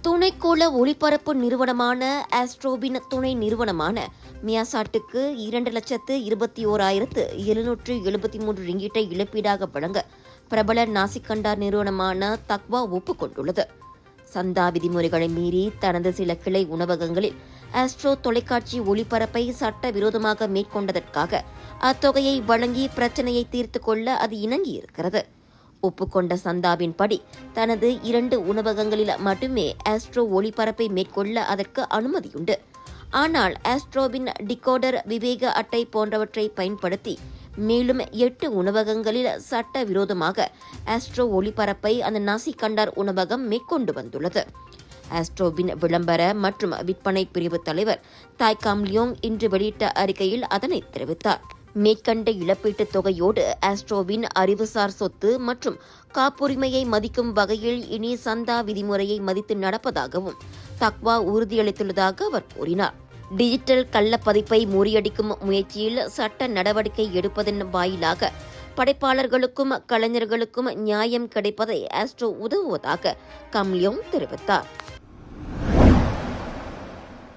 துணைக்கோள ஒளிபரப்பு நிறுவனமான ஆஸ்ட்ரோவின் துணை நிறுவனமான மியாசாட்டுக்கு 2,21,773 ரிங்கிட்டை இழப்பீடாக வழங்க பிரபல நாசிகண்டார் நிறுவனமான தக்வா ஒப்புக்கொண்டுள்ளது. சந்தா விதிமுறைகளை மீறி தனது சில கிளை உணவகங்களில் ஆஸ்ட்ரோ தொலைக்காட்சி ஒளிபரப்பை சட்டவிரோதமாக மேற்கொண்டதற்காக அத்தொகையை வழங்கி பிரச்சினையை தீர்த்துக் கொள்ள அது இணங்கியிருக்கிறது. ஒப்புக்கொண்ட சந்தாவின்படி தனது 2 உணவகங்களில் மட்டுமே ஆஸ்ட்ரோ ஒளிபரப்பை மேற்கொள்ள அதற்கு அனுமதியுண்டு. ஆனால் ஆஸ்ட்ரோவின் டிகோடர், விவேக அட்டை போன்றவற்றை பயன்படுத்தி மேலும் 8 உணவகங்களில் சட்டவிரோதமாக ஆஸ்ட்ரோ ஒளிபரப்பை அந்த நாசிகண்டார் உணவகம் மேற்கொண்டு வந்துள்ளது. ஆஸ்ட்ரோவின் விளம்பர மற்றும் விற்பனை பிரிவு தலைவர் தாய் காம் லியோங் இன்று வெளியிட்ட அறிக்கையில் அதனை தெரிவித்தார். மேற்கண்ட இழப்பீட்டுத் தொகையோடு ஆஸ்ட்ரோவின் அறிவுசார் சொத்து மற்றும் காப்புரிமையை மதிக்கும் வகையில் இனி சந்தா விதிமுறையை மதித்து நடப்பதாகவும் தக்வா உறுதியளித்துள்ளதாக அவர் கூறினார். டிஜிட்டல் கள்ளப்பதிப்பை முறியடிக்கும் முயற்சியில் சட்ட நடவடிக்கை எடுப்பதன் வாயிலாக படைப்பாளர்களுக்கும் கலைஞர்களுக்கும் நியாயம் கிடைப்பதை ஆஸ்ட்ரோ உதவுவதாக காம் லியோங் தெரிவித்தார்.